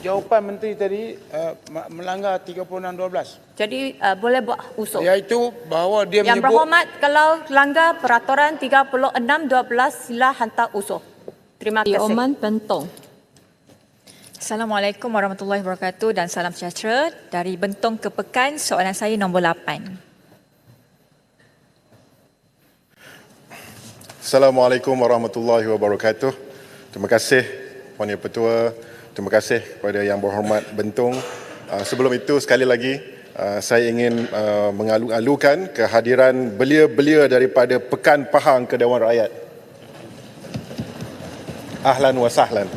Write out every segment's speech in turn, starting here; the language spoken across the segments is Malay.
Jawapan Menteri tadi melanggar 36(12). Jadi boleh buat usul. Iaitu bahawa dia Yang menyebut... berhormat, kalau langgar peraturan 36(12), sila hantar usul. Terima kasih. Oman Bentong. Assalamualaikum warahmatullahi wabarakatuh dan salam sejahtera. Dari Bentong ke Pekan, soalan saya nombor 8. Assalamualaikum warahmatullahi wabarakatuh. Terima kasih Puan Yang Pertua. Terima kasih kepada Yang Berhormat Bentong. Sebelum itu sekali lagi saya ingin mengalu-alukan kehadiran belia-belia daripada Pekan Pahang ke Dewan Rakyat. Ahlan wa sahlan.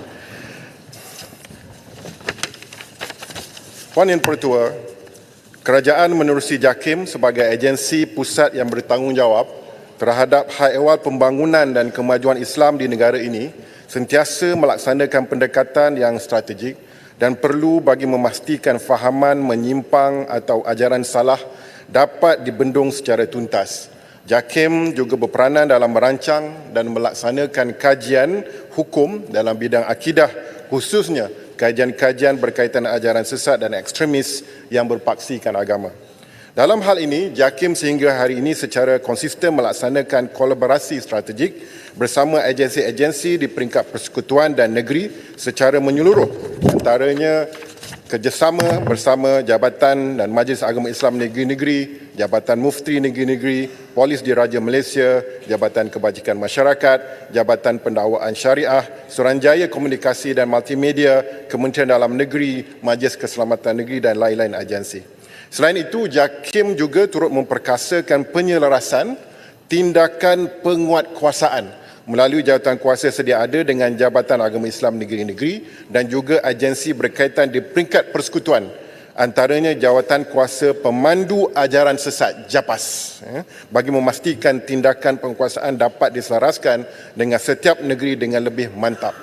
Puan Yang Pertua, kerajaan menerusi JAKIM sebagai agensi pusat yang bertanggungjawab terhadap hal ehwal pembangunan dan kemajuan Islam di negara ini sentiasa melaksanakan pendekatan yang strategik dan perlu bagi memastikan fahaman menyimpang atau ajaran salah dapat dibendung secara tuntas. JAKIM juga berperanan dalam merancang dan melaksanakan kajian hukum dalam bidang akidah, khususnya kajian-kajian berkaitan ajaran sesat dan ekstremis yang berpaksikan agama. Dalam hal ini, JAKIM sehingga hari ini secara konsisten melaksanakan kolaborasi strategik bersama agensi-agensi di peringkat persekutuan dan negeri secara menyeluruh, antaranya kerjasama bersama Jabatan dan Majlis Agama Islam Negeri-Negeri, Jabatan Mufti Negeri-Negeri, Polis Diraja Malaysia, Jabatan Kebajikan Masyarakat, Jabatan Pendakwaan Syariah, Suruhanjaya Komunikasi dan Multimedia, Kementerian Dalam Negeri, Majlis Keselamatan Negeri dan lain-lain agensi. Selain itu, JAKIM juga turut memperkasakan penyelarasan tindakan penguatkuasaan melalui jawatan kuasa sedia ada dengan Jabatan Agama Islam Negeri-Negeri dan juga agensi berkaitan di peringkat persekutuan, antaranya Jawatan Kuasa Pemandu Ajaran Sesat JAPAS, bagi memastikan tindakan penguasaan dapat diselaraskan dengan setiap negeri dengan lebih mantap.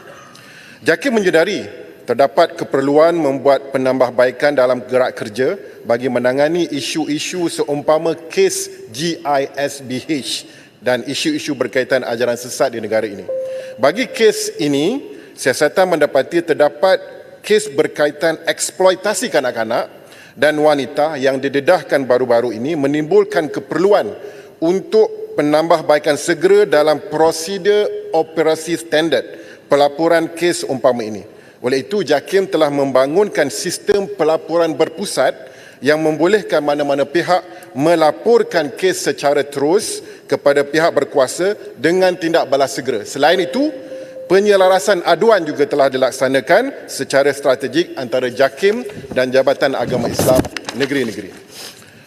JAKIM menyedari terdapat keperluan membuat penambahbaikan dalam gerak kerja bagi menangani isu-isu seumpama kes GISBH dan isu-isu berkaitan ajaran sesat di negara ini. Bagi kes ini, siasatan mendapati terdapat kes berkaitan eksploitasi kanak-kanak dan wanita yang didedahkan baru-baru ini menimbulkan keperluan untuk penambahbaikan segera dalam prosedur operasi standard pelaporan kes umpama ini. Oleh itu, JAKIM telah membangunkan sistem pelaporan berpusat yang membolehkan mana-mana pihak melaporkan kes secara terus kepada pihak berkuasa dengan tindak balas segera. Selain itu, penyelarasan aduan juga telah dilaksanakan secara strategik antara JAKIM dan Jabatan Agama Islam Negeri-Negeri.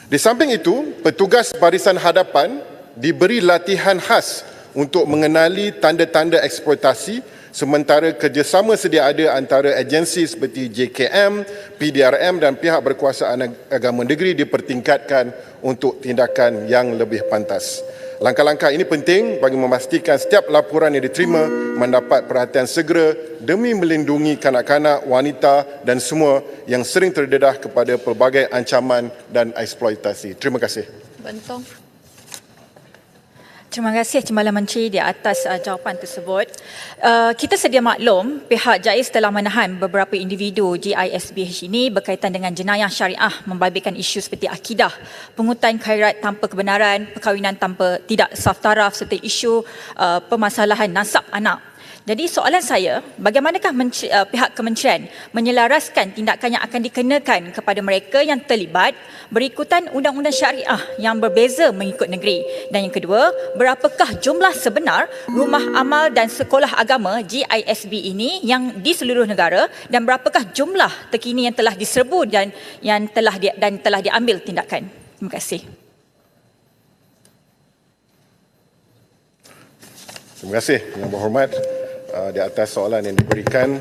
Di samping itu, petugas barisan hadapan diberi latihan khas untuk mengenali tanda-tanda eksploitasi, sementara kerjasama sedia ada antara agensi seperti JKM, PDRM dan pihak berkuasaan agama negeri dipertingkatkan untuk tindakan yang lebih pantas. Langkah-langkah ini penting bagi memastikan setiap laporan yang diterima mendapat perhatian segera demi melindungi kanak-kanak, wanita dan semua yang sering terdedah kepada pelbagai ancaman dan eksploitasi. Terima kasih. Bentong. Terima kasih Timbalan Menteri di atas jawapan tersebut. Kita sedia maklum pihak JAIS telah menahan beberapa individu GISBH ini berkaitan dengan jenayah syariah membabitkan isu seperti akidah, pungutan khairat tanpa kebenaran, perkahwinan tanpa tidak saf taraf serta isu permasalahan nasab anak. Jadi soalan saya, bagaimanakah pihak kementerian menyelaraskan tindakan yang akan dikenakan kepada mereka yang terlibat berikutan undang-undang syariah yang berbeza mengikut negeri? Dan yang kedua, berapakah jumlah sebenar rumah amal dan sekolah agama GISB ini yang di seluruh negara dan berapakah jumlah terkini yang telah diserbu dan telah diambil tindakan? Terima kasih. Terima kasih Yang Berhormat. Di atas soalan yang diberikan,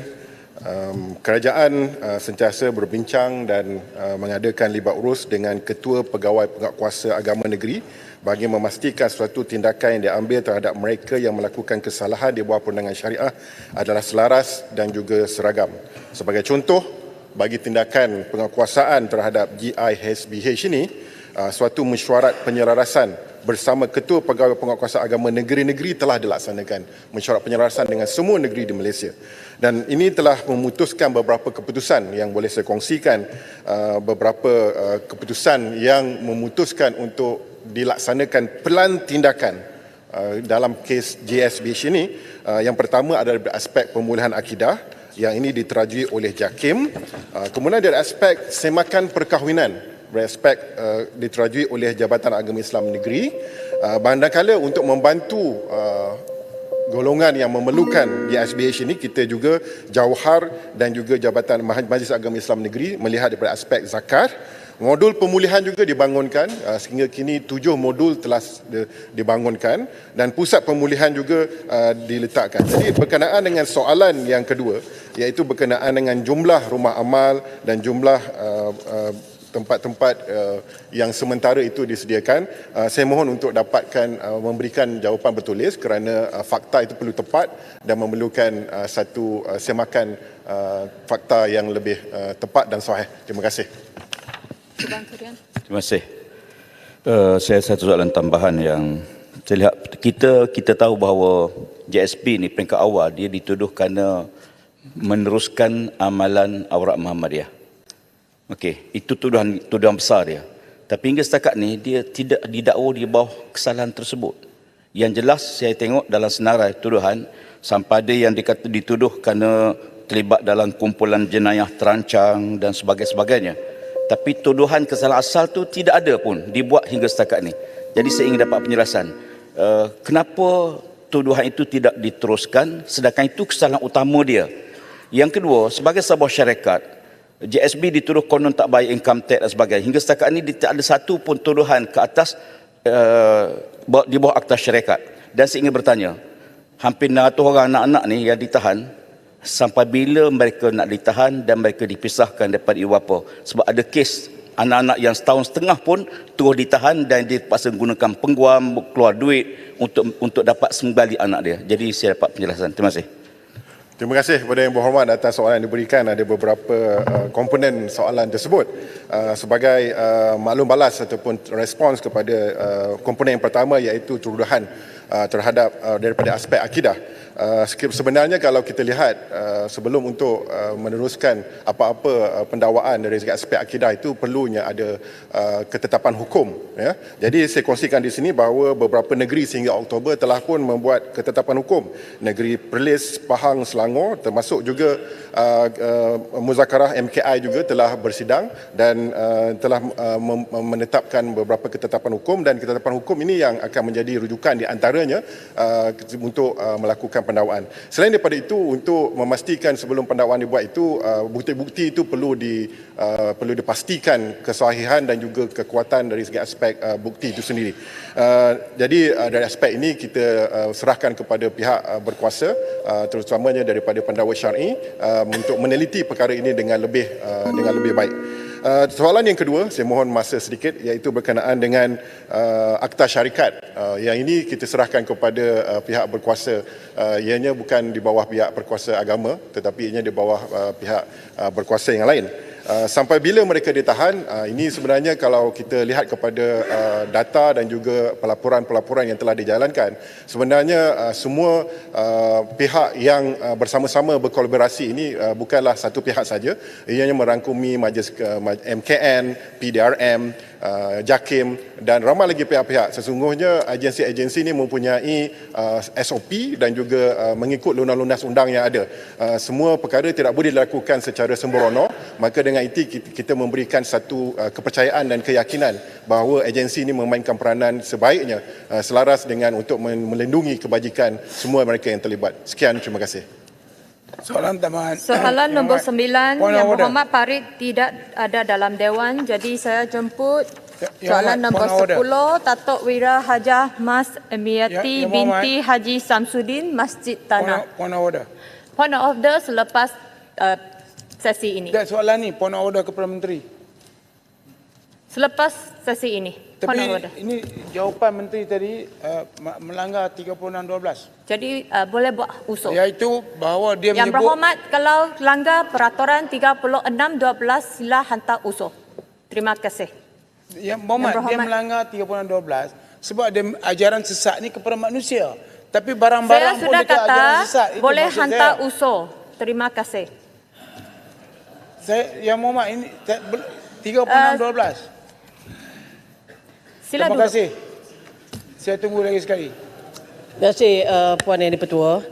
kerajaan sentiasa berbincang dan mengadakan libat urus dengan Ketua Pegawai Penguatkuasa Agama Negeri bagi memastikan suatu tindakan yang diambil terhadap mereka yang melakukan kesalahan di bawah perundangan syariah adalah selaras dan juga seragam. Sebagai contoh, bagi tindakan penguatkuasaan terhadap GISBH ini, suatu mesyuarat penyelarasan bersama Ketua Pegawai Penguatkuasaan Agama negeri-negeri telah dilaksanakan mesyuarat penyelarasan dengan semua negeri di Malaysia. Dan ini telah memutuskan beberapa keputusan yang boleh saya kongsikan, beberapa keputusan yang memutuskan untuk dilaksanakan pelan tindakan dalam kes JSBH ini. Yang pertama adalah aspek pemulihan akidah yang ini diterajui oleh JAKIM. Kemudian dari aspek semakan perkahwinan beraspek diterajui oleh Jabatan Agama Islam Negeri. Manakala untuk membantu golongan yang memerlukan JSBH ini, kita juga Jawhar dan juga Jabatan Majlis Agama Islam Negeri melihat daripada aspek zakat. Modul pemulihan juga dibangunkan, sehingga kini 7 modul telah dibangunkan dan pusat pemulihan juga diletakkan. Jadi berkenaan dengan soalan yang kedua, iaitu berkenaan dengan jumlah rumah amal dan jumlah tempat-tempat yang sementara itu disediakan, saya mohon untuk dapatkan memberikan jawapan bertulis kerana fakta itu perlu tepat dan memerlukan satu semakan fakta yang lebih tepat dan sahih. Terima kasih. Terima kasih. Saya satu soalan tambahan yang saya lihat, kita tahu bahawa JSB ni peringkat awal dia dituduh kerana meneruskan amalan Aurat Muhammadiyah. Okey, itu tuduhan besar dia. Tapi hingga setakat ni dia tidak didakwa di bawah kesalahan tersebut. Yang jelas saya tengok dalam senarai tuduhan sampai ada yang dituduh kerana terlibat dalam kumpulan jenayah terancang dan sebagainya. Tapi tuduhan kesalahan asal tu tidak ada pun dibuat hingga setakat ni. Jadi saya ingin dapat penjelasan. Kenapa tuduhan itu tidak diteruskan sedangkan itu kesalahan utama dia. Yang kedua, sebagai sebuah syarikat, JSB dituduh konon tak bayar income tax dan sebagainya. Hingga setakat ini tidak ada satu pun tuduhan ke atas di bawah akta syarikat. Dan saya ingin bertanya, hampir 600 orang anak-anak ni yang ditahan, sampai bila mereka nak ditahan dan mereka dipisahkan daripada ibu bapa? Sebab ada kes anak-anak yang setahun setengah pun terus ditahan dan dia terpaksa menggunakan pengguam, keluar duit untuk dapat kembali anak dia. Jadi saya dapat penjelasan. Terima kasih. Terima kasih kepada Yang Berhormat atas soalan yang diberikan. Ada beberapa komponen soalan tersebut. Sebagai maklum balas ataupun respons kepada komponen yang pertama, iaitu tuduhan terhadap daripada aspek akidah. Sebenarnya kalau kita lihat sebelum untuk meneruskan apa-apa pendakwaan dari segi aspek akidah itu perlunya ada ketetapan hukum, ya. Jadi saya kongsikan di sini bahawa beberapa negeri sehingga Oktober telah pun membuat ketetapan hukum. Negeri Perlis, Pahang, Selangor, termasuk juga Muzakarah MKI juga telah bersidang dan telah menetapkan beberapa ketetapan hukum, dan ketetapan hukum ini yang akan menjadi rujukan di antaranya untuk melakukan pendakwaan. Selain daripada itu, untuk memastikan sebelum pendakwaan dibuat itu, bukti-bukti itu perlu dipastikan kesahihan dan juga kekuatan dari segi aspek bukti itu sendiri. Jadi dari aspek ini kita serahkan kepada pihak berkuasa, terutamanya daripada pendakwa syar'i, untuk meneliti perkara ini dengan lebih baik. Soalan yang kedua, saya mohon masa sedikit, iaitu berkenaan dengan akta syarikat. Yang ini kita serahkan kepada pihak berkuasa. Ianya bukan di bawah pihak berkuasa agama, tetapi ianya di bawah pihak berkuasa yang lain. Sampai bila mereka ditahan, ini sebenarnya kalau kita lihat kepada data dan juga pelaporan-pelaporan yang telah dijalankan, sebenarnya semua pihak yang bersama-sama berkolaborasi ini bukanlah satu pihak saja. Ianya merangkumi majlis MKN, PDRM, JAKIM dan ramai lagi pihak-pihak. Sesungguhnya agensi-agensi ini mempunyai SOP dan juga mengikut lunas-lunas undang yang ada. Semua perkara tidak boleh dilakukan secara sembrono. Maka dengan itu kita memberikan satu kepercayaan dan keyakinan bahawa agensi ini memainkan peranan sebaiknya, selaras dengan untuk melindungi kebajikan semua mereka yang terlibat. Sekian, terima kasih. Soalan tambahan. Soalan nombor 9, Yang order. Berhormat Farid tidak ada dalam Dewan. Jadi saya jemput Yang soalan Hormat, nombor point of order. 10, Datuk Wira Hajah Mas Emiati Yang binti Haji Samsudin, Masjid Tanah. Point of order. Point of order selepas sesi ini. Tak, soalan ni point of order kepada Menteri. Selepas sesi ini. Point Tapi of order. ini jawapan Menteri tadi melanggar 36(12). Jadi boleh buat usul. Iaitu bahawa dia Yang menyebut Berhormat, kalau langgar peraturan 36(12), sila hantar usul. Terima kasih. Yang Berhormat, Yang dia Berhormat. melanggar 36(12) Sebab dia ajaran sesat ni kepada manusia. Tapi Saya barang-barang pun sudah dekat ajaran kata sesat. Itu boleh maksud hantar saya. usul. Terima kasih. Yang Muhammad ini 36-12. Sila Terima duduk. kasih. Saya tunggu lagi sekali. Terima kasih Puan Yang di-Pertua.